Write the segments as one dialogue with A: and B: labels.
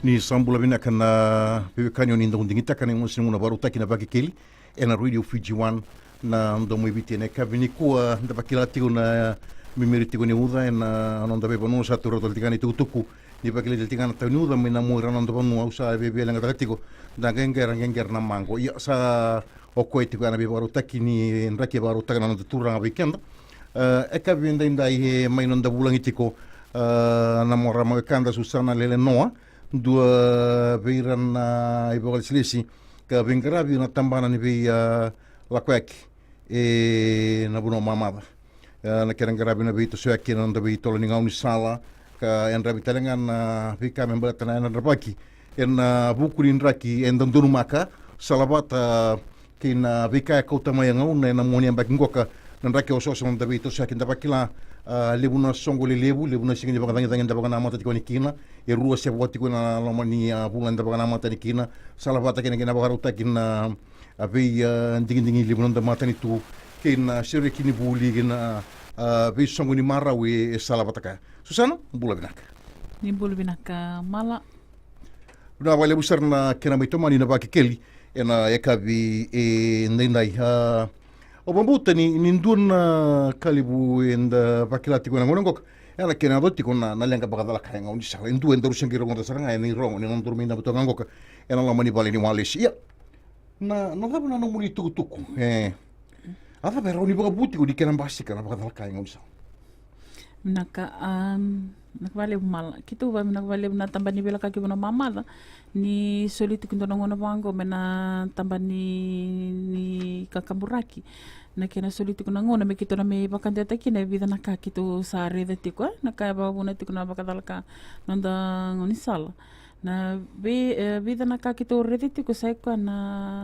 A: Ni sambula vina kana pewekani o ninda undingita kana ngosi nguna baruta kina bakikeli ena radio Fiji One na ndo mwibiti ne kavini kua nda bakilati una mimeriti kone uda ena anonda beba no satu roto tigani tuku ni bakile del tigana tau uda mina mo rana ndo banu usa bebe lenga tatiko da genger na mango ya sa o koiti kana beba baruta kini nraki baruta kana ndo turanga weekend e kavini nda i mai nda bulangitiko na morama kanda Susana lele noa dua veiran i bogal silesi ka vengarabi na tambana ni vei la kwek na buno mamada na kerengarabi na vei to swek na nda vei tolo ni ngauni sala ka en rabi talengan na vei ka membala tana na rabaki en bukurin raki en dondunu maka salabat kin vei ka kota mai ngauna na moni ambak ngoka na raki oso nda vei to swek nda bakila lebuna songole lebuna singa bakadanga danga bakana mata tikoni kina e rua se wati kuna lomani bulan da bakana mata kina salabata kina kina bakaruta kina avi dingi lebuna da mata ni tu kina sere kini buli kina vi songoni mara we salabata ka Susana bula binaka
B: ni bula binaka mala
A: na wale busar na kina mai tomani na bakikeli ena ekavi ndai o bambuta ni nduna kalibu enda bakilati kona ngongok ela kena dotti kona na lenga bakadala kainga undi sa ndu enda rusengi rongo saranga ni rongo ni nondur minda buto ngok ela la mani bale ni Malaysia na daba na muni tuku ava bera ni baka buti ko di kena basika na bakadala kainga undi sa
B: naka nakvale mal kitu va nakvale na tambani bela ka kibona mamada ni soliti kindo ngono bango mena tambani kakamburaki na kena soliti kuna ngono me kito na me bakande takina vida na ka kito sa rede tiko na ka ba buna tiko na bakadalka nanda ngoni sala na vida na ka kito rede tiko sai na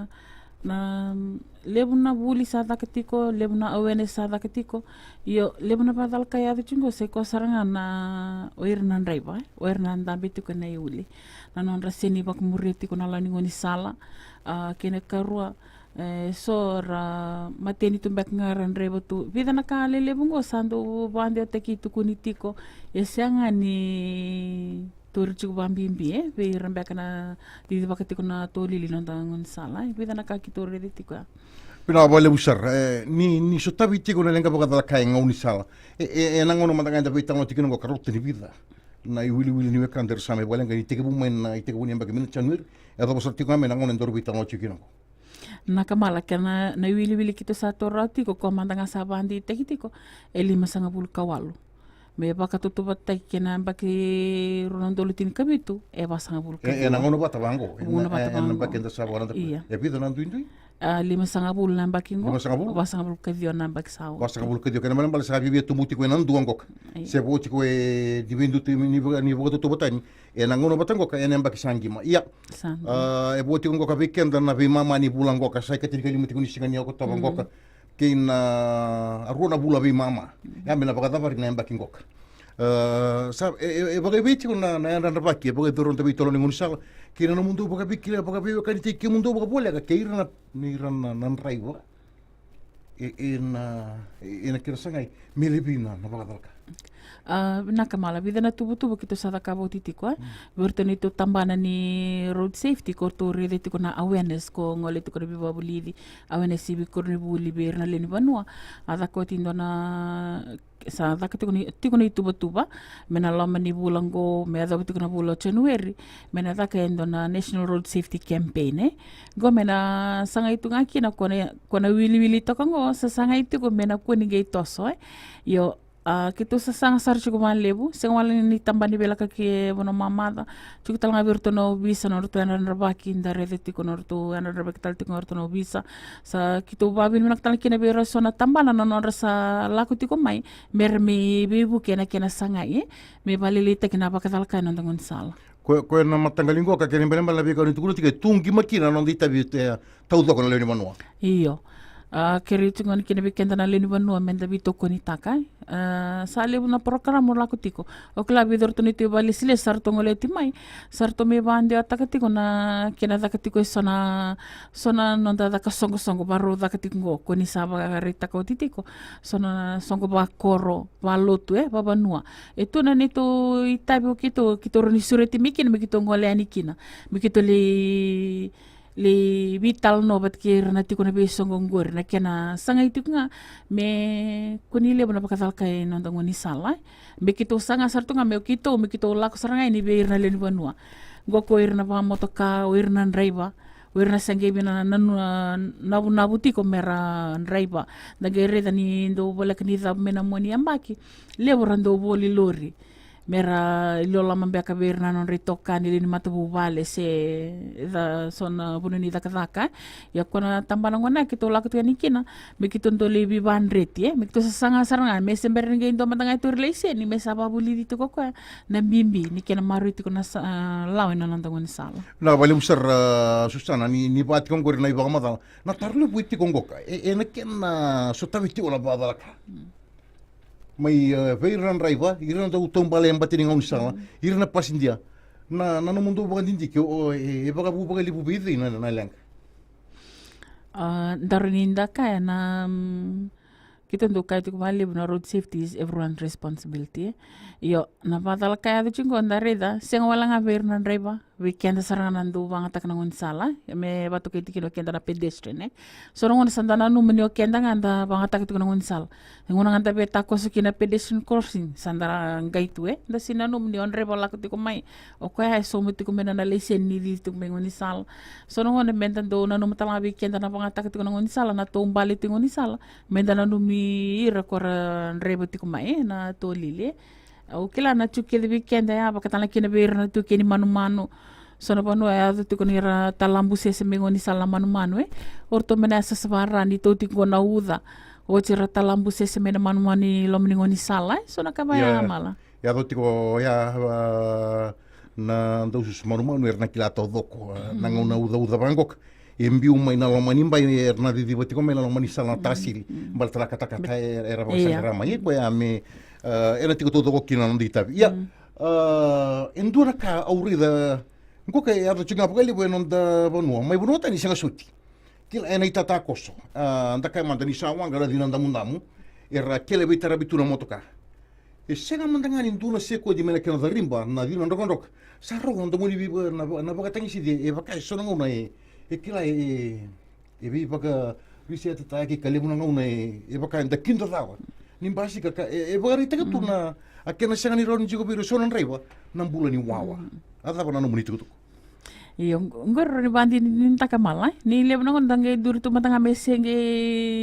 B: lebuna buli sada ketiko lebuna awareness sada ketiko yo lebuna badal kaya de chingo se ko saranga na oirna ndaiba oirna ndambe tiko na yuli na non raseni bak mureti ko na lani ngoni sala kene karua sora mateni tumbek ngaran rebo tu vida na kale lebungo sando bande teki tukuni tiko yesanga ni turchu bambimbi ve rambaka na di bakati ko na tolili nanda ngon sala vida na kakitor de tiko
A: pina bole busar ni sotabi tiko na lenga bakadala kai ngoni sala nangono matanga da bitang tiko ngo karot ni vida na wili ni wekander same bole ngani tiko bumen na tiko bunyamba kemin chanur ya to bosar tiko men nangono ndor bitang tiko
B: nakamala kana na wili kito sa torati ko komandanga sabandi tekitiko eli masanga bul kawalu me baka tutubat tay kena baki ronondolo tin kabitu basanga bul kabitu
A: nangono bata bango bakenda sabona
B: iya
A: vida nandu indui
B: lima sanga bul na bakingo basanga bul kabitu na baksaw
A: basanga bul kabitu kana malam bal sabi betu muti ko nandu angok se boti ko divindu ni boto to botani nangono batango ka baki sangima iya boti ko ka weekend na vi mama ni bulango ka sai ka tirgali muti ko ni singani ko to bangoka kina aruna bula vi mama ya mena baka davar na mbaki ngok sa baka biti kuna na na baki baka doron tabi tolo ningun sala kina no mundo baka bikila baka bi kan ti mundo baka bola ka keira ni ran nan raiwa ina kira sangai milibina na baka dalka
B: nakamala vida na tubu kito sa takabo titiko berto nito tambana ni road safety ko to rede tiko na awareness ko ngole tiko biba bulidi awareness sibi ko ni buli ber na leni banua ada ko tindo na sa tiko ni tuba mena lama ni bulango me ada tiko na bulo January mena da kendo na National Road Safety Campaign go mena sanga itu ngaki na kona wili tokango sa sanga itu ko mena ko ni gay toso yo kito sa sang sar chuko man lebu sing wala ni tambani bela ka ke bono mamada chuko talanga virto no visa no to ana rabaki nda redeti ko no to ana rabaki tal tingo no visa sa kito babin minak tal kina bera sona tambana no rasa laku tiko mai mermi bebu kena sanga me balilita kina bakatal ka no ngon sala
A: ko na matangalingo ka kene bela labi ka ni tukulo tika tungi makina no dita bi taudo ko no le manua
B: iyo Keri tungan kina weekend na leni vanua menda vitoko ni taka. Sa le una programa lako tiko. O kla vidor tuni te bali sile sarto ngole timai. Sarto me vande ataka tiko na kina daka tiko sona nonda daka songo baro daka tiko ko ni saba rita ko titiko. Sona songo ba koro ba lotu ba vanua. E tuna ni to itabi kito roni sureti mikin me kito ngole ani kina. Me kito le vital no bat kir na tiko na besongo ngor na kena sanga itu nga me kunile bona pakatal kay no ndongo ni sala me kito sanga sarto nga me kito lako saranga ni beir na len vanua goko ir na pa motoka ir na driver ir na sange bina nabu tiko mera driver nagere dani ndo bola kni da mena moni ambaki le borando boli lori mera ilola mambeka verna non ritoka ni matabu vale se da sona bununi da kazaka ya kona tambana ngona kito lako tani kina me kito ndo lebi ban reti me kito sanga saranga me sember ngai ndo matanga itu relation ni me saba buli dito ko na bimbi ni kena maru itu kona lawen non ndongo ni sala
A: na bali musar Susana ni bat kong gor na iba mata na tarlu buiti kong goka na ken sotaviti ola badalaka may veiran raiva irana da utong balem batini ngong sala irana pasindia na no mundo ba dindi ke o baga bu baga libu bidi na lang
B: daruninda kaya na kita ndo kaya tuku mali na road safety is everyone's responsibility yo na badal kaya do chingo ndareda senga wala nga verna driver weekend saranga nando banga tak nangon sala me batu kiti kino kenda na pedestrian so ngon sandana no menyo kenda nganda banga tak tu nangon sala ngon nganda be tako sukina pedestrian crossing sandara ngaitu da sinano menyo driver la kutiko mai o kaya so muti kumena na lesen ni di tu mengon sala so ngon mendan do na no matala weekend na banga tak tu nangon sala na tombali tu ngon sala mendan na no mi ira kora driver tu mai na to lile o kila na chuke de weekend ya bakatala kina be na tu kini manu sono panu ya tu kunira talambu sese mengoni sala manu orto mena sasabara ni to tiko na uda o tira talambu sese mena manu lo mengoni sala sono kabaya mala
A: ya to tiko ya na ndo sus manu erna kila to doko na ngona uda bangok embiu mai na lomani mbai erna di tiko mena lomani sala tasiri bal tra kata era ba sara mai ko ya me era tiko to doko kina no ditabi ya endura ka aurida Nko kay ato chinga pagali bueno da bonua mai bonua tani sanga suti kila ena itata koso anda kay manda ni sawa ngara dinanda mundamu era kele bitara bituna motoka e sanga mandangani nduna seko di mena kana rimba na dino ndok sa rogo ndo muni biba na baga tangi sidi e baka sono ngona e kila e bi baka reset ta ki kale muna ngona e baka nda kinda dawa nimbasi ka e baga rita tuna akena sanga ni ron jigo biro sono nreiwa nambula ni wawa ada pa nanu munito to
B: iyo ngor ni bandi ni takamala ni le ngon dange dur tu matanga mesenge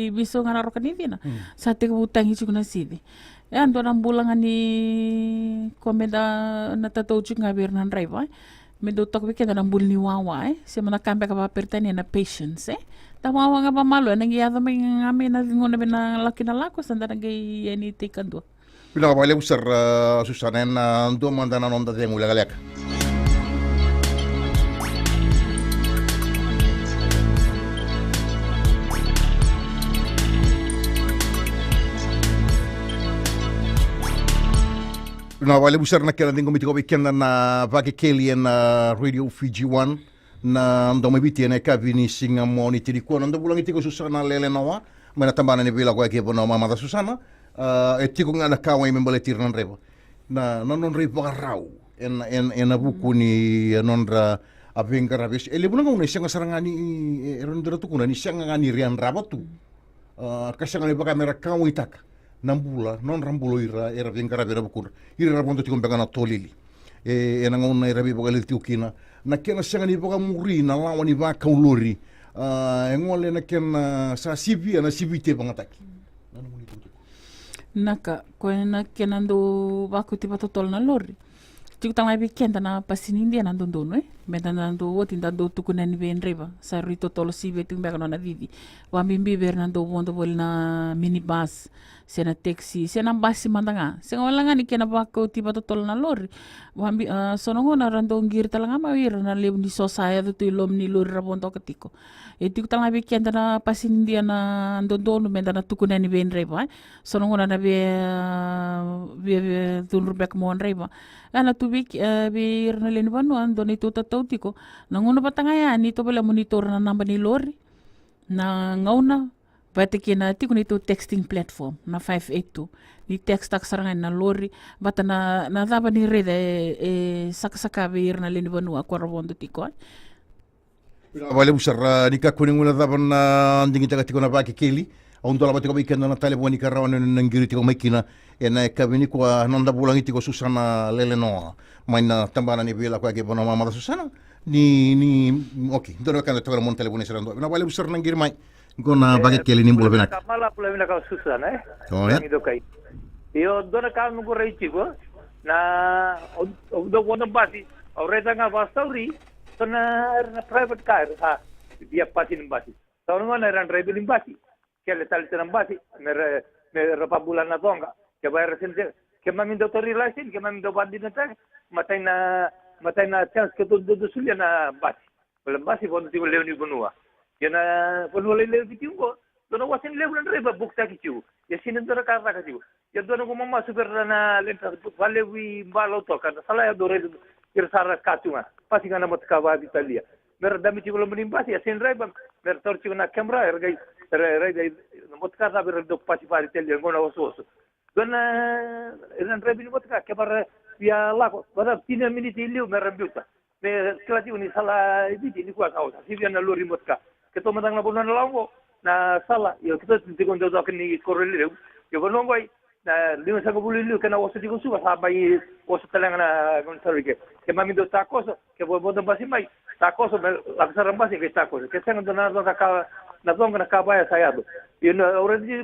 B: biso ngana rokaniti na sa te butang hichu na sidi ando na bulangan ni komeda na tatou chinga bernan driver me do tok weekend na bul ni wawa se mana kambe ka pertani na patience tawawa nga ba malo nang iya may ngami na ngona na laki na lako sanda nagay yani tikando
A: bila bale usar Susana na ndo mandana nonda de ngula galek na wale busar na kela dingo mitiko weekend na vake keli na Radio Fiji 1 na ndo mabiti na kabini singa moni tiriko na ndo bulang itiko Susana lele nawa mana tambana ni bila ko ke bono mama da Susana etiko nga na kawa membale tir nan rebo na non rebo garau en buku ni nonra avengara ves ele bulang una singa sarangani erondra tukuna ni singa ngani rian rabatu kasanga ni baka mera kawa itaka nambula non rambulo era vengara vera bukur ira rabondo tiko mbanga na tolili ena ngona era bi bogali tiukina na kena sanga ni boga muri na lawa ni ba kaulori ngole na kena sa sivi na sivite bangataki
B: naka ko na kena ndo baku tipa totol na lori Tiku tanga weekend na pasinindia na ndondono menda na ndo woti ndando tukuna ni venreva sa rito tolo sive tumbe kana na vivi wa mimbi ver na ndo wondo vol na minibus sena taxi sena basi mandanga senga walanga ni kena bako tiba to tolo na lori wa sonongo na rando ngir talanga ma wir na lew ni sosaya to ilom ni lori rabondo katiko tiku tanga weekend na pasinindia na ndondono menda na tukuna ni venreva sonongo na be tunru bek mon reva ana tu bir na leni banu ando ni tu tautiko nangono batanga ya ni to bela monitor na namba ni lori na ngauna batike na tiku ni tu texting platform na 582 ni text taksaranga na lori bata na daba ni rede sakasaka bir na leni banu akwa robondo tiko
A: Vale busar ni kakuningula daba na ndingi taga tiko na baki keli Aundo la batiko weekend na tale boni karawan na ngiri tiko makina ena kabini kwa nanda bulang itiko Susana Lelenoa maina tambana ni bila kwa ke bona mama Susana ni okay ndo kan to mon telefone serando na wale busar na ngiri mai gona bagi keli ni bola benak
C: mala pula bina ka Susana
A: oh ya
C: ngido kai yo dona ka nugo reiti go na do wona basi aureta nga basauri tona na private car ha dia pasin basi tawno na ran drive ni basi kelle talten basi mer bulan na donga ke bayar sente ke mami do tori lasin ke mami do bandi na tag matay na chance ke do sulia na basi wala basi bondo ti lew ni bonua yana bonua lew bitingo dono wasin lew na reba bukta kichu ya sinin do ka ka kichu ya dono ko mama super na lenta wale wi mbalo to kan sala ya do re kirsara katunga pasi kana motka wa bitalia mer dami ti belum basi ya sin reba mer torci na kamera ergai rega motka sa ber do pasi pari telia ngona oso dona eran rebi ni motka ke par ya lako pada 3 miniti liu merambiuta me klati uni sala ibiti ni kwa kausa sivia na lori motka ke to madang na bonan lawo na sala yo kita tingon do ni korreleu yo bonongo na lima sa bulu liu kana oso digo suba sa bai oso talanga na gonsalike ke mami do takoso ke bodo basi mai takoso laksara basi ke takoso ke senga dona do ka na zonga na kabaya sayado yun already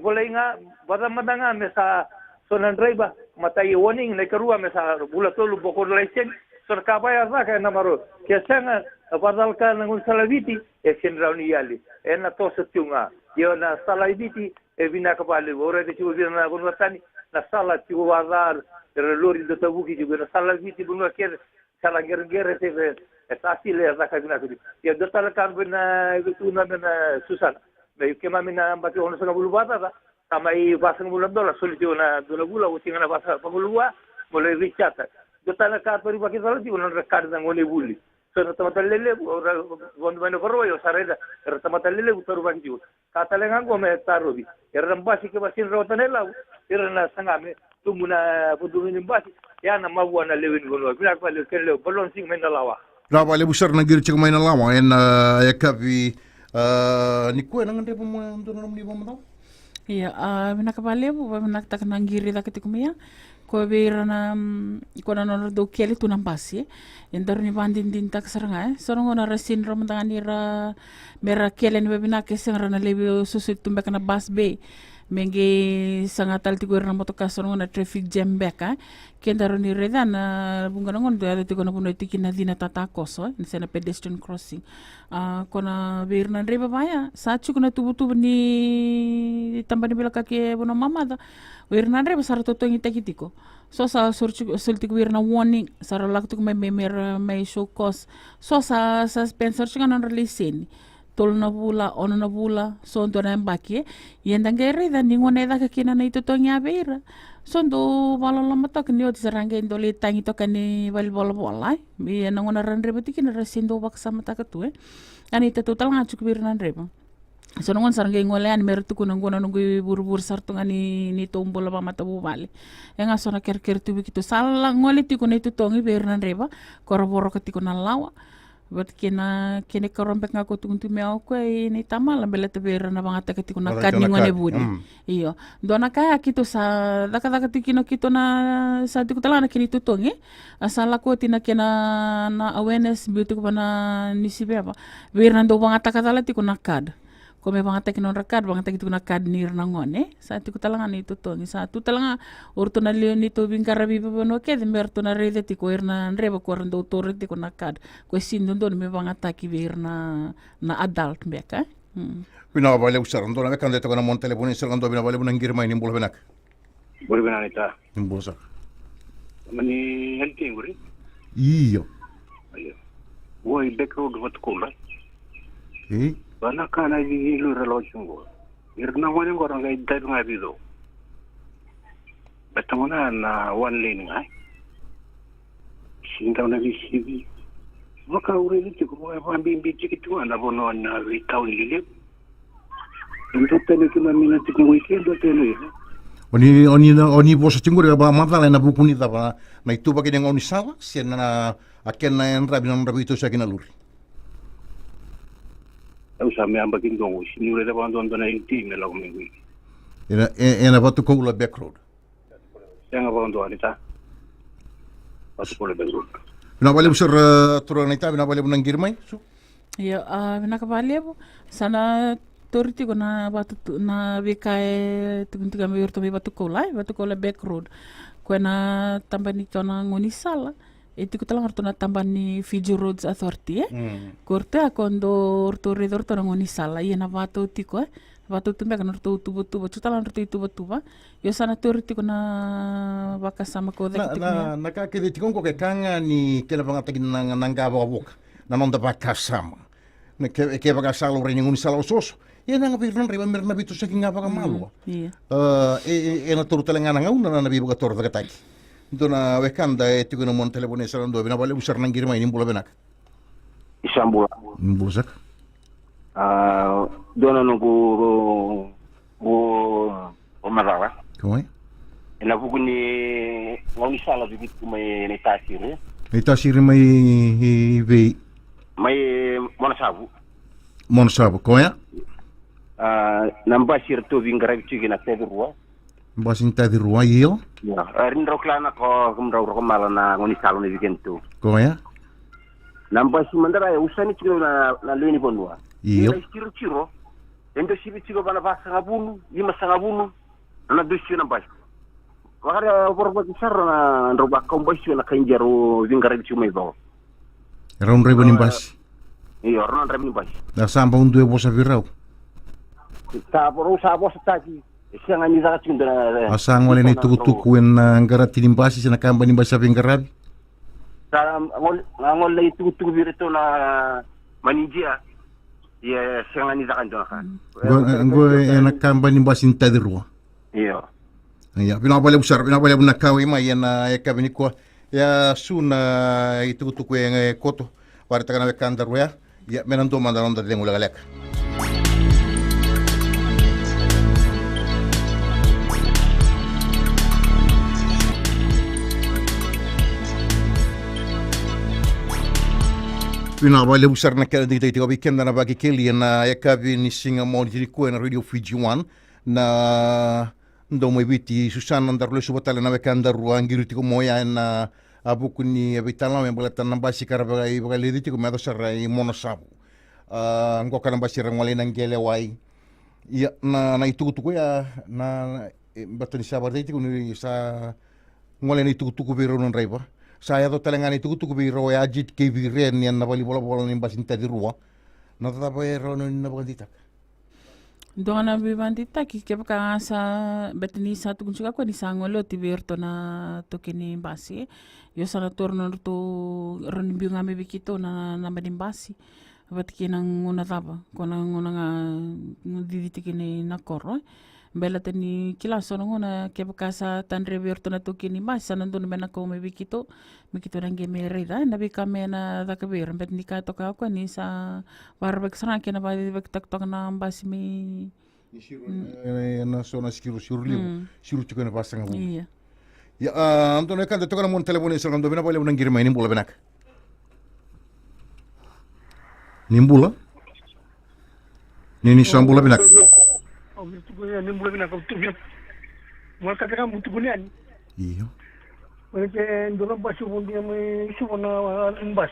C: volenga bada madanga mesa sonan driver matai warning na karua mesa bulatolo bokor license son kabaya zaka na maro kesanga badal ka ngun salaviti sendrauni yali na to setunga yo na salaviti vina kabale already chu vina gunwatani na sala chu wazar lori do tabuki chu na salaviti bunwa ker sala gergere te asile zaka vina kudi ya dotala kan bina tuna na Susana me kema mina mbaki ono sanga bulu bata sama i basang bulan dola solitio na dola bula utinga na basa pangulua mole richata dotala ka pari baki salati ono rekad na ngone buli so na tamata lele gondo bano korwo sareda tamata lele utaru baki ju kata lenga go me tarobi era mbasi ke basin rotanela era na sanga me tumuna buduni mbasi ya na mawa na lewin gono bila kwa le kele bolon sing mendalawa
A: na wale busar na ngiri tiko mai na lawa ya kavi ni kue na ngande pomo ndo na mli pomo tau
B: iya mina kabale bu mina tak na ngiri da ketiko mia ko beira na ko na no do kele tu nampasi endar ni bandin din tak saranga sorongo na resin rom tangani ra mera kele ni bina ke sengra na lebi susu tumbe kana bas be menge sangatal tigo na motoka sorongo na traffic jam beka kendaro ni reda na bunga ngon do ada tigo na puno tikina dina tata koso ni sena pedestrian crossing kona beira na reba baya sachu kuna tubu ni tambani bela kake bono mamada wirna reba sara toto ngi tekitiko so sa sultik wirna warning sara laktu mai memer mai show cause so sa spencer chunga non release tolo na bula ono na bula so ndo na mbaki yenda ngere da ningone da kakina na ito tonya beira so ndo balo lama to kni oti sarange ndo le tangi to kani bal bola bola mi na ngona ran reba tikina rasindo baksa mata katu ani te total ngachuk birna reba so ngon sarange ngole an mertu kuno ngona nungu buru sartu ngani ni tombola ba mata bubale enga sona ker tu bikito sala ngole tikuna itu tongi birna reba koroboro ketikuna lawa buat kena karompek ngako tuntu me ako ni tamala bela tebera na bangata ketiko na kani ngone budi iyo dona kaya kito sa daka tikino kito na sa tiku talana kini tutongi asala ko tina kena na awareness beauty ko na nisibe apa bera ndo bangata katala tiko na kad ko me banga takinon rakad banga takitu na kad nir na ngone sa tu talanga ni tu tongi sa tu talanga orto na leon ni to bingkara bi no ke de merto na rede ti ko erna reba ko rando tore ti ko na kad ko sindo don me banga taki verna na adult beka
A: Bina bale usar ndo na kan de to na mon telefoni sir ndo bina bale bunan girma ni mbula benak
C: Boleh benar ita.
A: imbosa
C: Mani healthy nguri.
A: iyo
C: Ayo. Woi background wat ko la. Bana kana di lu relation go. Irna wani go ranga idda nga bido. Batamana na one lane ngai. Sinta na bisibi. Maka ure ni ko ba bimbi tikitu na bono na vitau lile. Ndo tele kina mina tiku weekend do tele.
A: Oni bosa tinguri ba madala na bukuni da na itu ba kini ngoni sala sen na akena en rabi na rabi to sakina luri.
C: Au sa me amba kindongo sini ure da bandon na ilti me la mingui.
A: Ena batu ko la back road.
C: Yang bandon anita. Batu ko la back road.
A: Bina bale usar turanita bina bale bunang girmai su.
B: Ya, bina kabale bo sana toriti ko na batu na bikae tukuntiga me urto me batu ko la back road. Ko na tambani tona ngoni sala. Itu ko talang harto na tambani Fiji Roads Authority Korte akondo orto redor to ngoni sala ia na bato tiko bato tumbe kan orto tubo talang orto tubo yo sana toriti ko na baka sama ko
A: na ka ke tikon ko ke kanga ni ke la banga takin nanga ba boka na non da baka sama na ke baka sala re ngoni sala osos ia na ngapi ron riba merna bitu saking ngapa ka malu na toru talanga nga una na bibu ka tor da taki Dona wekanda tigo na mon telefone sarando bina bale usar nang girma ini mbula benak.
C: Isambula.
A: Mbusak.
C: Dona no go marawa.
A: Koi?
C: Ina bukuni ngongi sala bibit kumai ni tasire.
A: Ni tasire mai ve
C: Mai monasabu.
A: Monasabu koya?
C: Nambasir to vingara bichigi na tedurwa.
A: Basin tadi rua iyo?
C: Ya, rindro klana ko kumraw mala na ngoni salo ni weekend tu.
A: Koya?
C: Nambasi mandara usani chiro na leni bonwa.
A: Iyo?
C: Chiro. Endo sibi chiro bana basa ngabunu, lima sangabunu. Na dosi nambasi. Wakara borba kisarro na roba kombasi na kanjaro vingara bichu mai bawo.
A: Raun rebo nimbasi.
C: Iyo, raun rebo nimbasi.
A: Da samba undu bosa virau.
C: Sa bosa taki. Siang ni zaka cindera.
A: Asang wale na tuku en ngara tinimbasi sa nakamba nimbasi sa vingarabi.
C: Sa ngol lay tuku birito na manijia. Ya siang ni zaka ndona kan.
A: Ngo nakamba nimbasi ntadirwa.
C: Iyo.
A: Ya pinabale bunakawi ma yana ekabini ko ya suna ituku en koto warta kana vekandarwa ya menando mandaron da dengula galek. Pina bale usar na kaya dito weekend na bagi keli na yakabi ni singa mo ni ko na Radio Fiji 1 na ndo mo biti Susana ndarlo subatala na wekanda ruang giriti ko moya na abuku ni abitala me balatan na basi karaba i bagale dito ko medo sarai monosabu ngoka na basi rangwale nang gele wai ya na itu ko ya na batani sabar dito ko ni sa ngole ni itu ko biro non raiba saya do talangani tuku biro ya jit ke viren yan na bali bola ni basin tadi ruwa na tata ero no na bandita
B: Dona bi bandita ki ke baka sa betni sa tukun suka ko ni sangolo ti berto na tokini basi yo sana torno to ron bi ngame bikito na madim basi bat kinang una taba kona ngona nga diditi kini na korro bela tani kila sono ngona ke baka sa tan reverto na tokini basi sana don mena ko me bikito nang game reda na bi kamena da kabir bet ni ka to ka ko ni sa barbek sana ke na ba bek tak tok na basi mi
A: na sona siru tiko na pasang mo
B: iya
A: ya antone kan to kana mon telefone so ndo bina bale nang girma ni mbula benak ni mbula ni sambula benak
D: ni mbula benak ko tubia mo ka ka mutu bulian
A: iyo
D: Mereka dorang basu pun dia mesti mana bas.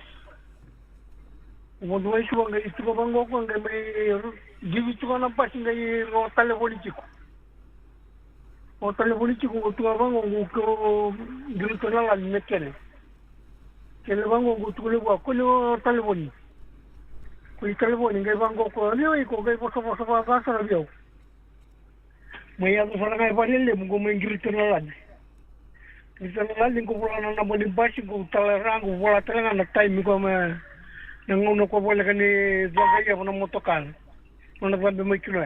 D: Umodua isu ngai itu bango ko ngai mai jivi tu na pas ngai ro telepolitiku. O telepolitiku tu bango ko grito na la nekene. Kele bango tu le wa ko le telefoni. Ko telefoni ngai bango ko le ko ngai poso ba sa bio. Mai ado sana ngai palele mo ngai grito na la. Grito na la ko bola na boni basi ko talarango bola talanga na time ko ma nangono ko bola kani zaga ya na motokal. Mana ba mai kilo.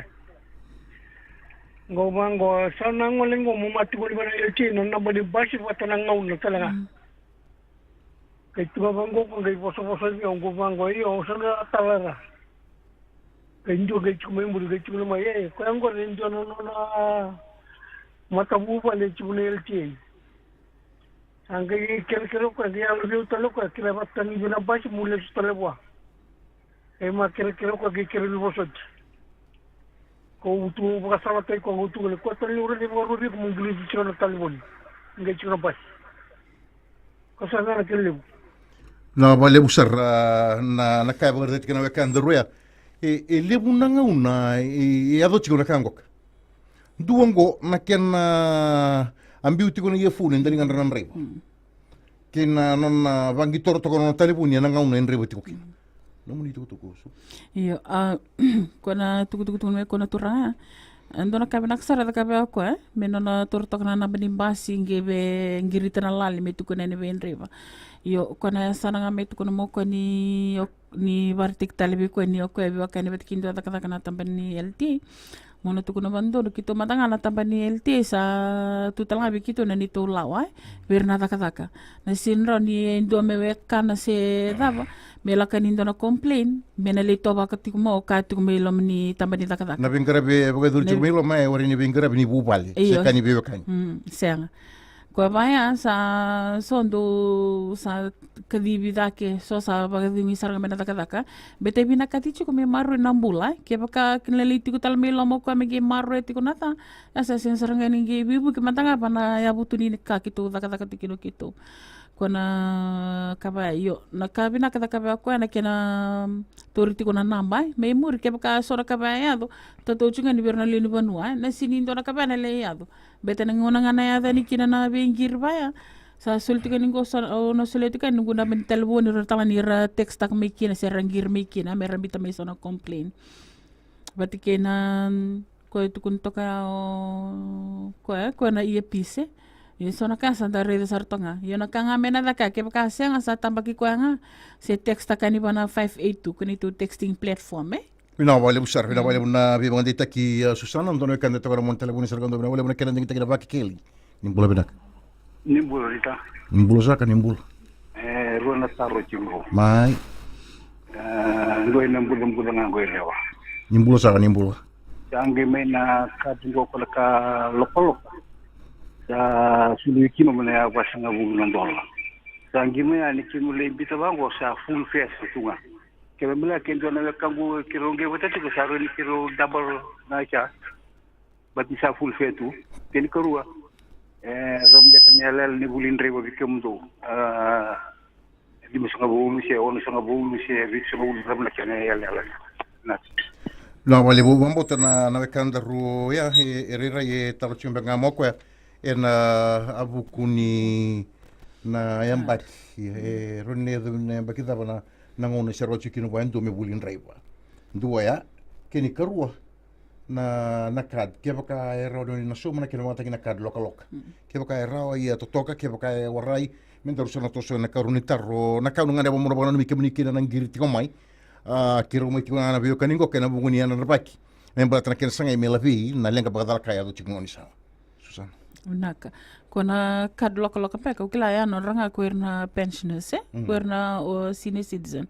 D: Ngo mango sana ngolengo mo mati ko ba elti na boni basi pa tanangaw na talanga. Kay tuwa bango ko ngai poso yo ngo mango yo sana talara. Kay ndo kay chumay mo kay chumay mai ko ngo ndo na matabu pa le chumay elti. Angkai kira-kira ko dia lebih utalo ko kira batang ibu na basi mulai setelah buah. Ema kira-kira ko kira lebih bosot. Ko utu buka salah tay ko utu ko tali ura ni mo uri ko mungili di chona talibon. Ngai chona basi. Ko sana na kile.
A: Na vale usar na kaya bagardete kana wekan deruya. Lebu na ngauna ado chico na kangok. Duango na kena ambiuti kono ia fune ndani ngandra namreba. Kena non vangi toro toko no telefoni na ngauna enreba tiko kina. Namu ni toko so.
B: Iyo kona tuku me kona turanga. Andona kabe naksara da kabe ako menona toro toko na basi ngebe ngirita na lali me tuku nene enreba. Iyo kona sana nga me tuku no moko ni vartik talibi ko ni oko ebi wakani betkindo da kana tambani LT. Mono tuku na bando kito matanga na tambani LT sa tutala bikito na nito lawa verna taka na sinro ni ndo meweka na se dava mela kanindo na complain mena le toba katiku mo ka tiku melo ni tambani taka
A: na bingarabe bagadul tiku melo mai ori ni bingarabe ni bubali se kani bebe kani
B: senga ko vaya sa sondo sa kadibi dake so sa bagadi mi sarga mena taka bete bina katichu ko me maru nambula ke baka kinleli tiku tal melo mo ko me ge maru tiku nata asa sen sarga ni ge bibu ke matanga bana ya butu ni ka kitu taka tikino kitu kona kaba yo na kabina kaba ko na kena toriti kona namba me mur ke baka sora kaba ya do tato chunga ni berna lini banua na sinindo na kaba na le ya do bete na ngona ngana ya ni kina na bengir baya sa sultika ningo sa no sultika ningo na men telefon ni tala ni ra text tak me kina se rangir me kina me rambita me sona complain bati kena ko tukun toka ko na ia pise Yung so nakasa da rede sartonga. Yung nakangame na daka ke kasi nga sa tambaki ko nga se text ka ni bana 582 kunito texting platform
A: Vinavale busar, vinavale na bibang dita ki Susana ndono kan dito ko mon telefoni sargando vinavale na kenan dita baki keli. Nimbula binak.
E: Nimbula dita.
A: Nimbula saka nimbula.
E: Ruana taro chingo.
A: Mai.
E: Ngoi nambula ngoi lewa.
A: Nimbula saka nimbula.
E: Jange mena kadungo ko ka lokolo. Sa sulu kimo mena wasanga bungan dola. Jange mena ni kimo le bita bango sa full face tunga. Kaya mula kendo na kangu kiro nge wata ko sa ro ni kiro double na cha. Bati sa full face tu. Ken korua. Romja kan yalal ni bulin rewo bikemdo. Di musanga bulu se ono sanga bulu se vitso bulu ramla kana yalal.
A: Na wale bo mambo na wekanda ru ya erera ye taro chimba ngamoko ena abukuni na yambaki ronne ne bakita bana nangone serochi kinu wendo me bulin reiba dua ya keni karua na kad ke baka era na suma na kinu mata kina kad loka ke baka era ia totoka ke baka warai mendar sona toso na karuni tarro na kanu ngane bomo bono mi kemni kina nangiri tikomai kiro mai tingana bio kaningo kena buguni ana rabaki membra tana kena sanga email vi na lenga bagadala kaya do chingoni sa Susana
B: Unaka kona kad loka peka ukila ya no ranga kuerna pensioners kuerna o senior citizen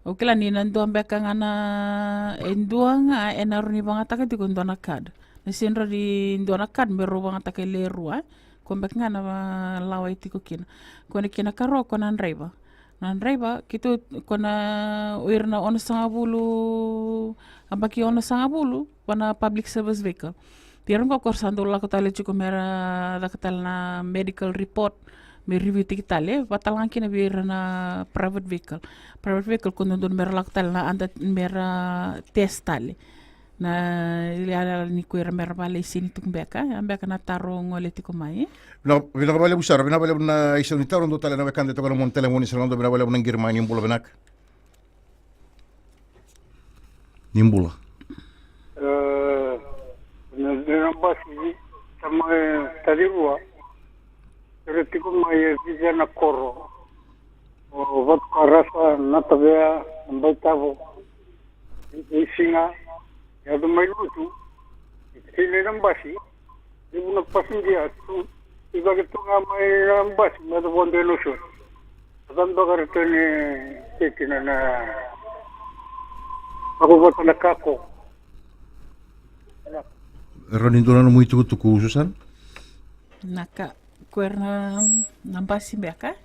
B: ukila ni nando ambeka ngana enduanga enaruni banga taka di kondona kad na senra di ndona kad mero banga taka le rua kombek ngana lawa itiko kina kona kina karo kona nreiba kitu kona uirna ona sangabulu ambaki ona sangabulu wana public service vehicle tiarong ko korsando la ko tale chiko mera da katal na medical report me review tikitale batalang kina bira na private vehicle kono don mera laktal na anda mera testale na iliala ni kuera mera bale sini tukumbeka ambeka na taro ngole tikomai
A: No, vina bale busar, vina bale na isang nitaro ndo tala na wakande to kono mon telemoni salando vina bale na ngirma ni mbula benak. Nimbula.
D: Nambasi sama tadiwa retiko mai vijana koro o vat karasa natabea mbaitavo isinga ya do mai lutu ile nambasi ibu na pasindia tu iba ke tunga mai nambasi na do bonde lusu dan bagar tene tekina na ako vat kako
A: Ronin dona no muito tuku Susan.
B: naka kuera nambasi beka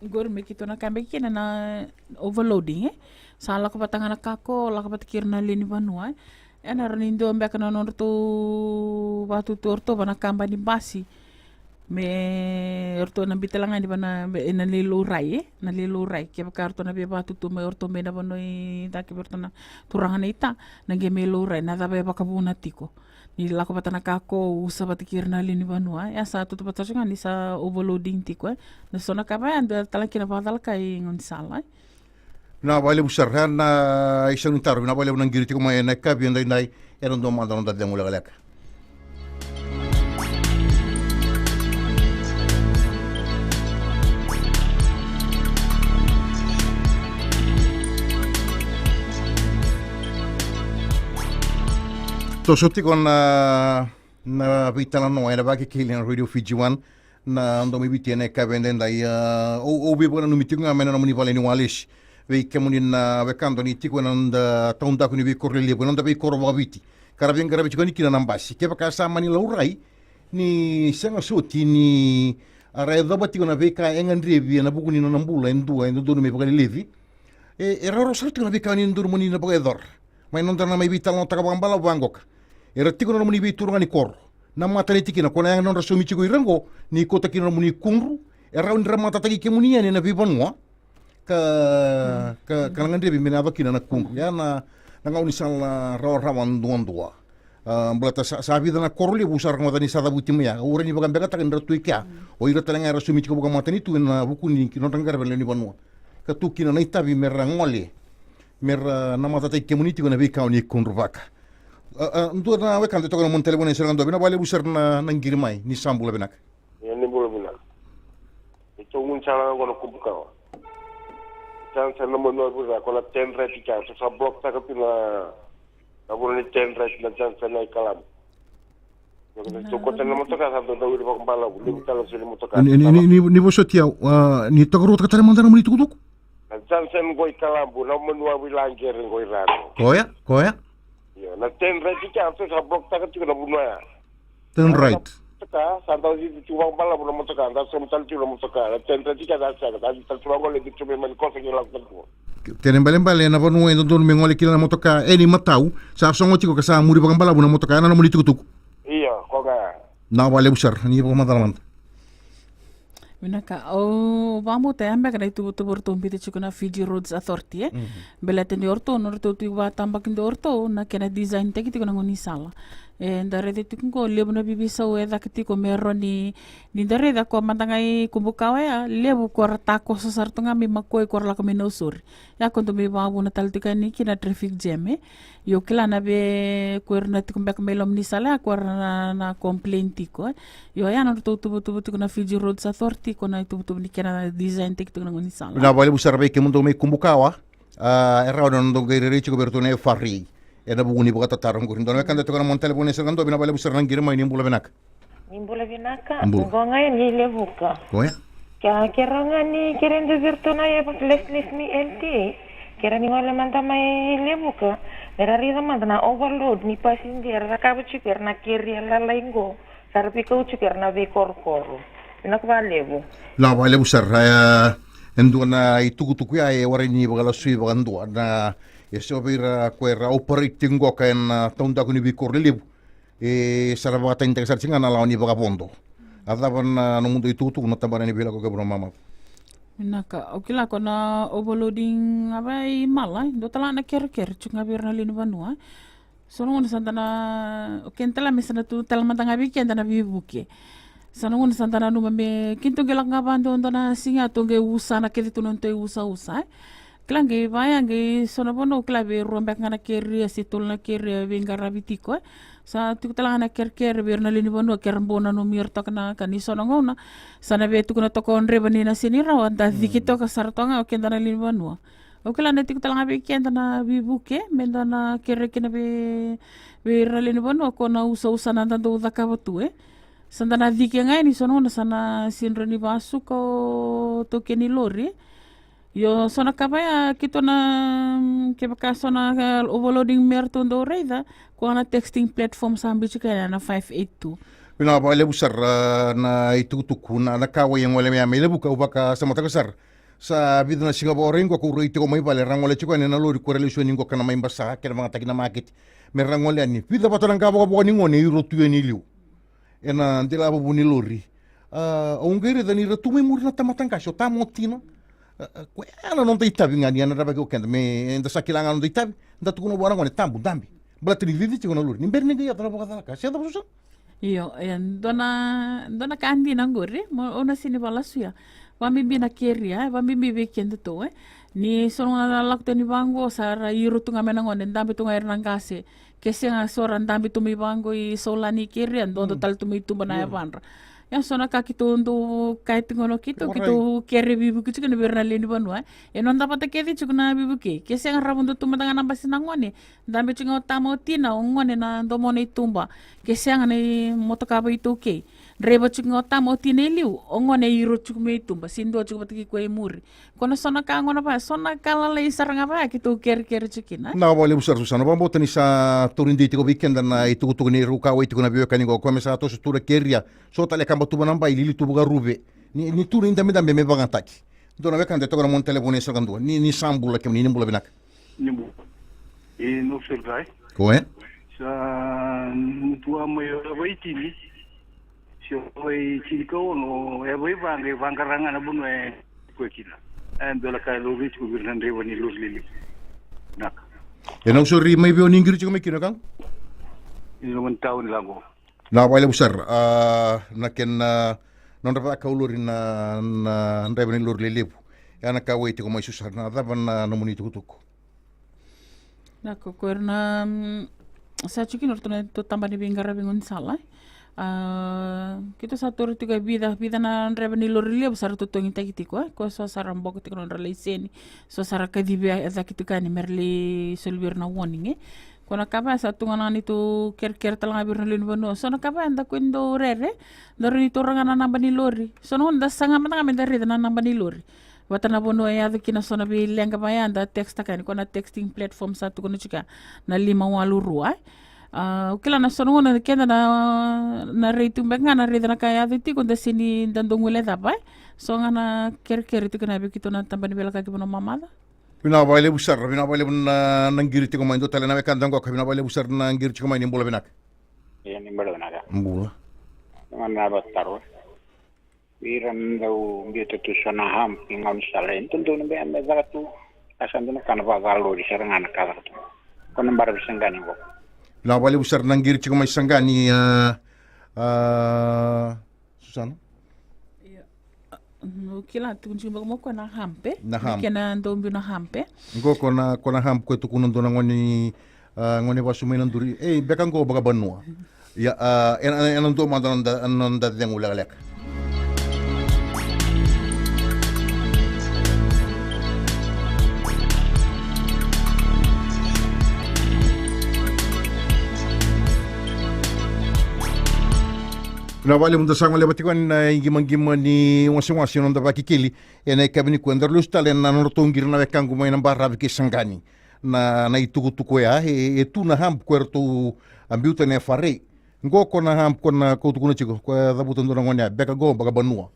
B: gor me kito na kambe kina na overloading sala ko patanga na kako la ko patikir na lini banua ena ronindo mbeka na norto batu torto bana kamba ni basi me orto na bitalangan di bana na lilurai na lilurai kaya karto na be batu tu me orto me na banoi taki orto na turangan ita na ge me lurai na tabe bakabuna tiko ni lako patana kako usa batikir na lini banua ya sa tu patasanga ni sa overloading tiko na sona kaba anda talakina badal kai ngon sala
A: Na bale busar na isang nitaro na bale nang giriti ko may na kabi nday eron do manda no dadle mula galaka. To soti kon na vitala no era baki killing Radio Fiji 1 na ndo mi bitene ka venden dai o be bona no mitinga mena no muni vale ni walish ve kemunin na vekando ni tiko na taunda kuni be korle lebo nda be korwa viti karabien karabi chikoni kina nambasi ke baka sama ni laurai ni senga soti ni ara edo batiko na veka engan revi na bukuni no nambula endua endo do me baka levi e raro salto na veka ni ndur muni na baka edor mai non na mai vital no takabambala wangok era tiko no muni biturunga ni kor na mata ni tikina kona yang non raso michiko irango ni kota kino muni kungru era undra mata taki kemunia ni na vivanwa ka kalangan dia bimina bakina na kungru ya na ngau ni sala rawan duandua blata sabi na korli busar ngata ni sada butim ya ura ni bagan bega takan ratu ikya o ira talanga raso michiko bukan mata ni tu na bukuni kino tanggar bele ni banwa ka tukina na itabi merangole mer namata tay kemuniti ko na be kauni kunruvaka ndo na we kan to ko mon telefone serando bina bale busar na ngirmai ni sambula benak
F: ni bula benak ito mun sala ko no kubuka tan sa no mo no buza ko la tenre tika sa blok ta ko pina na bula ni tenre na tan sa na kalam so ko tan mo to ka sa do wi ko bala lim tala so mo to ka
A: ni bo sotia ni to ro ta tele mandana mo ni tukuk
F: Jansen goi kalambu na menua wilanger goi rano.
A: Koya?
F: Yo, na ten right ka so sa blok ta ka na bunua.
A: Turn right.
F: Taka santa si tuwa bala bu mo taka da so mtal ti mo taka. Na ten right ka da sa da ta tuwa gole di tume man ko sa ki la ko.
A: Tenen bale na bonu endo don me ngole kila na motoka eni matau sa songo tiko ka sa muri bagang bala bu na motoka na mo ni tukutuk.
F: Iya, ko ga.
A: Na bale busar ni ba madalamant.
B: Minaka vamo te ambe kana itu tu borto mbite chukuna Fiji Roads Authority bela tende orto norto tu wa tambak ndo orto na kena design te kiti kuna ngoni sala ndare te tuko lebu na bibisa we da kiti ko mero ni ndare da ko mandangai kumbukawa ya lebu ko rata ko sasarto nga mi makoi ko la ko mena usur ya ko to mi wa na taltika ni kina traffic jam yo kila na be ko na tukumbak melom ni sala ko na complaint ko yo ya norto tu kuna Fiji Roads Authority ko na itu ni kena design te kiti kuna ngoni sala
A: Na bale busar be kemundo me kumbukawa era don do gaire chico bertone farri ena buguni bukata tarong ko ndon kan to kana mon telefone serando bina bale busar nang girma ni mbula benak
G: Nimbula binaka, ngonga ni lebuka.
A: Koya?
G: Kira nga ni kirendo virtuna ya les ni LT. Kira ni wala manta may lebuka. Nerarida manta na overload ni passenger rakabo chukir na kiri la laingo. Sarpi ko chukir na be korkoro. Pinakwa lebu.
A: La bale busar endo na itukutuku ya wari ni bagala sui bagando na eso vira kuera operating go kan taunda ko ni bikor lebu sarabata interesar singa na lawan ni bagabondo Adavan no mundo itu na tambana ni bela ko gabro mama.
B: Naka, o kila ko na overloading abai mala, do tala na ker chunga birna lini banua. So nung santana o kentala mesana tu tala matanga bi kenta na bibuke. So nung santana no me kinto gelak ngabando na singa to ge usa na kedi tunon to usa. Klange bayange sono bono klabe rombek ngana keri asitul na keri bingara bitiko. Sa tu tala na ker birna lini bono ker bona no mirto kana kani sono ngona. Sana be tu kuna toko onre bani na sinira wanda dikito ka sartonga o kenda na lini bono. O kala na tu tala be kenda na bibuke menda na kere kena be lini bono ko na usa na tando daka botu Sanda na dike ngai ni sono na sana sinreni basu ko to keni lori. Yo sona kabaya kito na kebaka sona overloading merto ndo reida ko na texting platform sambi chika na 582.
A: Pina ba lebu sar na itutuku na kawa yang wala me lebu ka ubaka sa mata sar sa vida na Singapore ko roi ko mai bale rangole chiko na lori ko relation ngo kana mai basa kena mga takina market me rangole ni vida patolang ka bo ni ngone iro tu ni liu ena ndela bo ni lori ongere dani ratu me murna tamatanga so tamotina ela não tem tabi ngani ana raba ko kenda me nda sakilanga não tem tabi nda tukuno bora ngone tambu dambi blatri vivi chiko na lori ni berni ga yatra boka ka sia da buso
B: Iyo dona kandi nangore ona sini balasuya wambibi na keria wambibi weekend to ni songa na lakto ni bango sara iru tunga menangone ndambi tunga ernangase kese nga sora ndambi tumi bango I solani keria ndondo tal tumi tumba na yavanra yang sona ka kito ndo kahit ngono kito kere bibu kitu kana berna leni banua non dapat kedi chukuna bibu kese nga rabundo tumba tanga namba sinangone ndambi chingo tamo tina ngone na ndomone tumba kese nga ni motokaba itu reba chingo tamo tina liu ngone iro chukume tumba sindo chukubati ko muri kono sona ka ngona pa sona kala le saranga pa kito ker chukina
A: na boleh besar susana bambo tani sa turindi tiko weekend na itu ni ruka wa itu na biyo kaningo ko mesa to sutura keria so tale kamba tuba namba ilili tubuga rube ni turi ndame me bangantaki dona bekande to na mon telefone so gando ni sambula kem ni mbula binak
E: Nimbu. No sergai.
A: ko
E: Sa tua mayo waitini. So wai chiko no wai bangaranga na bunwe ko kina. And dola ka lo rich ko birnande wani lo lili. Nak.
A: Yang sorry may biyo ninggir chiko me kino kang
E: Ini man taon lango.
A: na boleh besar na ken non raba ka uluri na ndebe ni lur lelebu yana ka waiti ko mai susar na daban na nomuni tukutuku
B: Nako korna sa chukin ortona to tambani bingara bingon sala kita satu orang tiga bida na ndebe ni lur lelebu sar to tongi takitiko ko so saram boko tikon relation so sara kadibi azakitukani merli solbir na warning Kona kaba sa tunga ni tu ker talang abir na lini bano. So nakaba anda ko indo rere. Dari itu orang anak nambah ni lori. So no anda sanga matang kami dari na nambah ni lori. Wata na bono ya tu kina so na bilang kaba ya anda text takan. Kona texting platform satu kono chika na 5 waluru Kila na so no na kena na rate mbanga na rate na kaya tu kunda sini dandong wala dapat. So nga na ker itu kena begitu na tambah ni belakang kibono mamada.
A: Pinabale besar, pinabale na nanggiri tiko main do tale na kandang ko pinabale besar na nanggiri tiko main bola benak.
H: Iya ni bola benak.
A: Bola.
H: Mana bataro. Wiran dau biete tu sana ham pingam salen tentu ni be ame zatu asan dina kana ba galo di serangan kala tu. Kono bar bisangani ko.
A: Pinabale besar nanggiri tiko main sangani Susana.
B: Kila tu kunci mo ko na hampe
A: na hampe
B: kena ndombi na hampe
A: ngo kona hampe ko tu kuno dona ngoni basu mainan duri bekan go baga banua ya en ndo mandan da dengu lek na wale munda sango le batikwan na ingimangima ni wasi non da bakikili ene kabini ko ndar lustale na no tongir na kangu mai na barra ke sangani na itukutuko ya tu na ham kwertu ambiuta ne fare ngo ko na ham ko na ko tukuna chiko ko da buton do ngonya beka go baga banua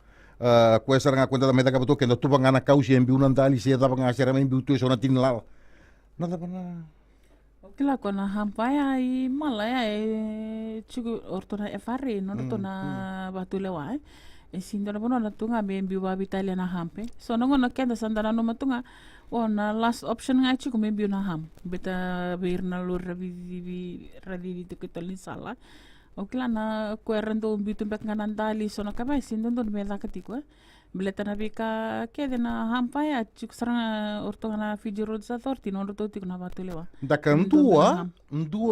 A: ko saranga ko da meta ka buto kendo tu bangana kausi ambiu nan dali se da banga sera mai ambiu tu so na tin la na da bana
B: Kila kona hampa ya I mala ya chuku ortona FRA no ortona batulewa e sindona bono na tunga membi wa Italia na hampe so no ngona kenda sandana no matunga ona last option nga chuku membi na ham beta birna lur radi to kitali sala o kila na kuerendo bitu bek nganandali so na kaba sindon me da katiko Beleta na bika kede na hampa ya chuk saranga orto na Fiji Road sa torti no orto tik na batulewa.
A: Daka ndua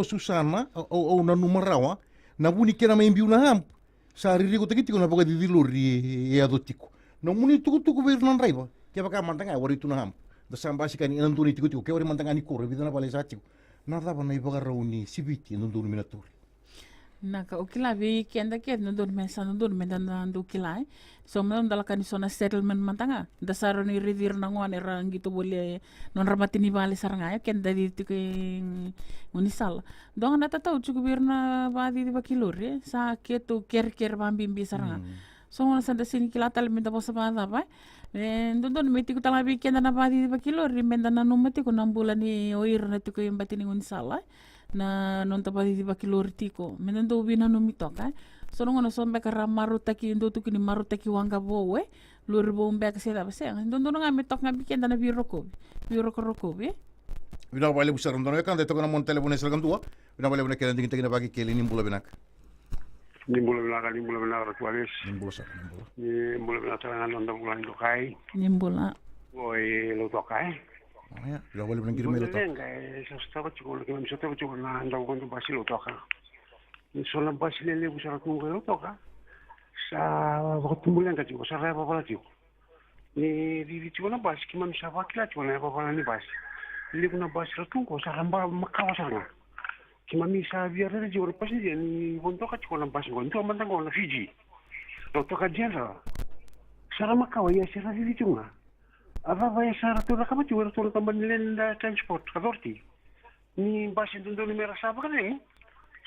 A: Susana o na numerawa na buni kena maimbiu na hamp. Sa riri ko takitiko na pagadi dilori e adotiko. Na muni tuku ver na raiva. Kia baka mantanga wari tu na hamp. Da sambasi kani anduni tiko ke wari mantanga ni kore vidana pale sa tiko. Na dava na ibaga rauni sibiti nduni minatori.
B: Naka ukila vi kenda no dorme sa no dorme dan do kila so men dala kan so na settlement mantanga da saro ni ridir na ngone rang gitu boleh non ramati ni bale saranga ya kenda di tike unisal dong na tata ucu birna badi di bakilore sa ketu ker bambimbi saranga so ngona sa sini kila tal minta bosa bada ba don meti ku tala vi kenda na badi di bakilore menda na numati ku nambula ni oir na tike mbati ni unisala na non tapati di bakilor tiko menendo bina no mitoka so ngono so mbeka ramaru taki ndo tu kini maru taki wanga bowe lur bo mbeka se daba se ndo nga mitok nga bikenda na biroko be
A: Bina bale busar ndo kan de to na mon telefone sel tua bina bale bune kelen dingin tagina bagi keli nimbula binak
E: nimbula binaka tuales
A: nimbula
E: binaka tangan ndo bulan dokai
B: nimbula
E: oi lo tokai
A: ya bina bale bune kirme lo tokai
E: sa stava chukolo ke mi stava chukolo na ndo gondo basi lo toka ni sola basi le busara ku lo toka sa waktu bulan ka chukolo sa reba bala chukolo ni di chukolo basi ki mam sa wakila chukolo na bala ni basi li kuna basi lo tungo sa ramba makawa sana ki mami sa viare di ora pasi ni bonto ka chukolo basi bonto mandango na Fiji lo toka jera sa makawa ya sa di chunga ava vai sara tu rakama chura tu rakama lenda transport authority ni basi ndondo ni merasa apa kan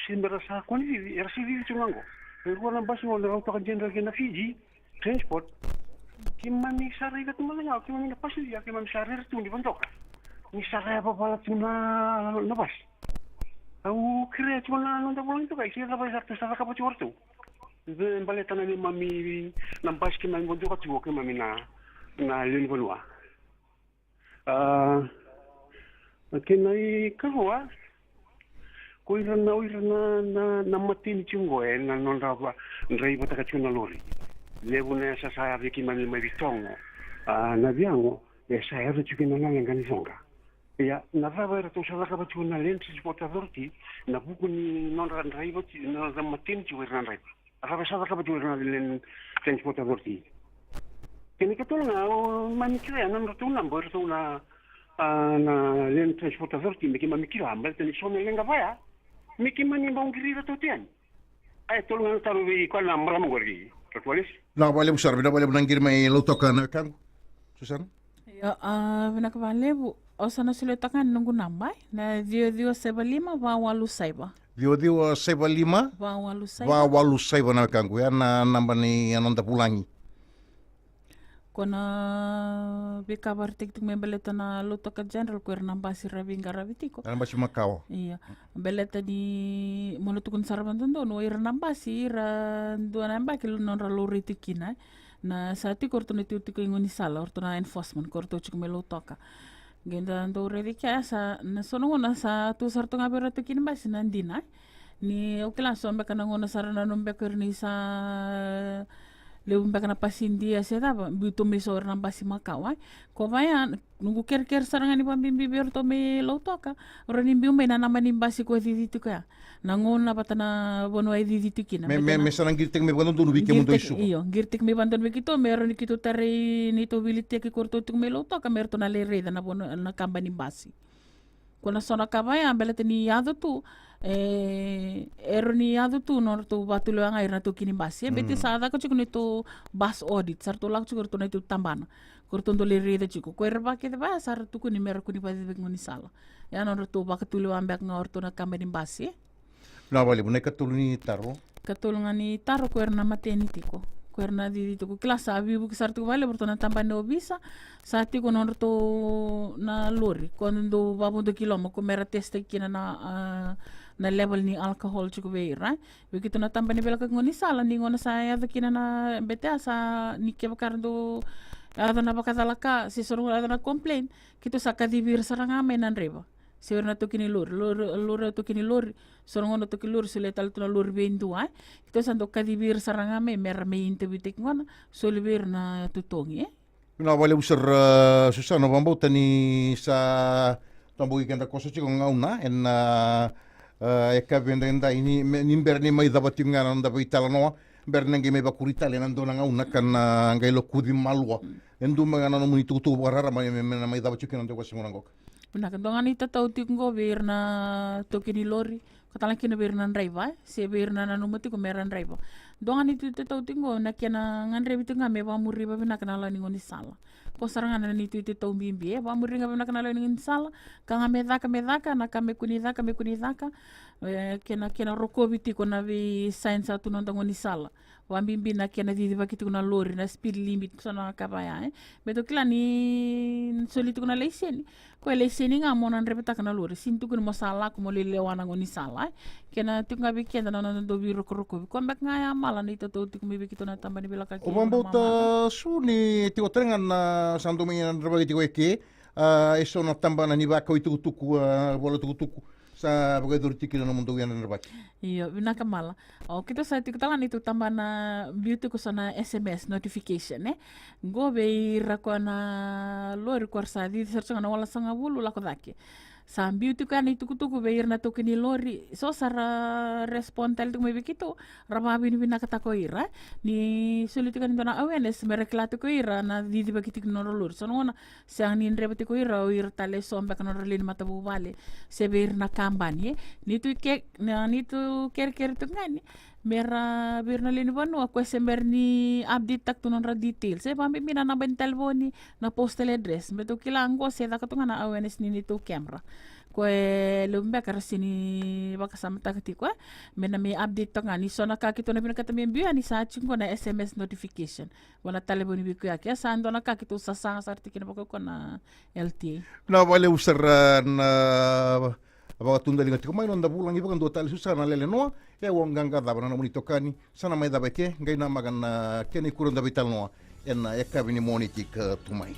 E: si merasa ko ni rasi di chungango ko na basi wala auto ka general na Fiji transport kimani sara ika tumanga kimani na pasi ya kimani sara tu ni bontoka ni sara apa pala tuna na bas au kire tuna no da bolong tu kai sira vai sara ka pa chura tu de baleta na ni mami na basi kimani bontoka tu ko mami na lini konua kenai kahua ko irana na matini chungo na non raba ndrai bata chuna lori lebune sa saya viki mami vitongo na viango sa era chukina na ngani songa ya na raba era to sala ka chuna lenti sport authority na buku ni non ndrai bati na matini chuna ndrai raba sa ka chuna len sport authority kini katulunga mamikira na rotuna mborotuna na len transport authority miki mamikira ambal tani sone lenga baya miki mani bongirira totian ay tulunga taru vi kwa na mram gorgi totualis
A: na bale busar bina bale bunangir mai lo tokan kan Susana
B: ya bina ka bale bu osana suletakan nunggu nambai na dio 75 wa walu saiba
A: dio 75 wa walu saiba na kangu ya na namba ni anonda pulangi
B: kona bika bartik me beleta na luto ka general ko nambasi ravinga ravitiko
A: nambasi makao
B: iya beleta di monotukun sarbandondo no ir nambasi ra do namba kilo non ra loritikina na sati korto ne tutiko ngoni sala orto na enforcement korto chuk me lutoka genda ndo redika sa na sono na sa tu sarto ngabera tukin basi nandina ni okela sombe kana ngona sarana nombe kerni sa lewung bakana pasindia seda bitu mesor na basi makawa ko vaya nunggu ker sarangani pambimbi biar to me lautoka ora nimbi umbe na nama nimbasi ko diditu ka nangona patana bono ai diditu kina
A: me sarang girtek me bandon dulu bike mundo isu
B: iyo girtek me bandon me kito mero ni kito tare ni to bilite ki korto tuk me lautoka merto na le reda na bono na kamba nimbasi kona sona kabaya belete ni yado tu eroni adu tu nor tu batulo ang air na tu kini basi beti sada ko chikuni tu bus audit sar tu lak chikur tu na tu tambana kurton do le reda chiku ko erba ke ba sar tu kuni mer kuni padi ngoni sala ya nor tu ba ketulo ambek ngor tu na kambani basi
A: na bali bune katuluni taro
B: katulungani taro ko erna mateni tiko ko kuerna di tuku klasa avivu ki sartu vale portona tampane obisa sa ti ko non to na lori quando vamo do kiloma ko mera testa kina na level ni alcohol chuku veira begitu na tampane bela ka ngoni sala ni ngona sa ya kina na beta sa ni ke bakardo ada na bakatalaka si sorong ada na complain kito sa kadivir saranga menan reba se na to kini lor to kini lor sorong ono to kini lor sule tal to lor bendu ai kito sa do kadivir saranga me mer me intervitek ngona solivir na tutongi
A: na vale usar Susana Bambota ni sa tambo ikenda koso chiko ngauna en e ka vendenda ini nimber ni mai daba tingana nda vitala no bernange me bakurita le nando nga una kan ngai lo kudi malwa endu magana no muni tutu warara mai daba chiko nando kwasi ngongo
B: Puna kandongan ita tau tinggo bir na tokini lori katala kina bir na driver se bir na numati ko meran driver dongan itu tau tinggo na kena ngan rebi tunga me ba muri ba bina kanala ningon di sala ko sarangan na itu tau bimbi ba muri nga bina kanala ningon di sala kanga medaka na kame kunidaka kena roko biti ko na vi science atu non tangon di sala wa bimbi na kena di bakiti ko na lori na speed limit sana kabaya beto kila ni solitu ko na leseni ko leseni nga mo nan repeta kana lori sintu ko mo sala ko mo lelewana ngoni sala kena tunga bi kenda na do bi roko ko mbek nga ya mala ni to ti ko mi bikito na tamba ni belaka ki
A: o bambota suni ti o trengan na sandomi na rebagi ko eke eso na tamba na ni ba ko tuku bola tuku sa bagay tikilo na mundo yan na rebagi
B: iyo binakamala o kito sa ti katalan itu tamba na beauty ko sana SMS notification go be rako na lori kwarsa di serta na wala sanga bulu lako dake sa beauty kan itu kutuku be irna to kini lori so sara respon tel tu mebe kito rama bini bina kata ko ira ni sulit kan na awareness mereklatu ko ira na di bakiti no lori so ngona sang ni rebati ko ira o ir tale sombe kan rolin mata bu vale se be irna kampanye ni tu ker tu ngani mera birna lini vanu ako sember ni update tak tunon ra details pambi mina na ben telefoni na postal address beto kilango se da katunga na awareness ni to camera ko lumbe karasini bakasama takati ko mena me update to ngani so na kakito na pinakata me biya ni sa chingo na SMS notification wala telefoni bi ko yakya sa ando na kakito sa sanga sa artikin ko na LTA
A: na vale usar na abaga tunda linga tiko mai nonda bulang iba kan do tali Susana lele noa e wong ganga da bana muni tokani sana mai da beke ngai na magan kene kurunda vital noa en e kabini monitik tumai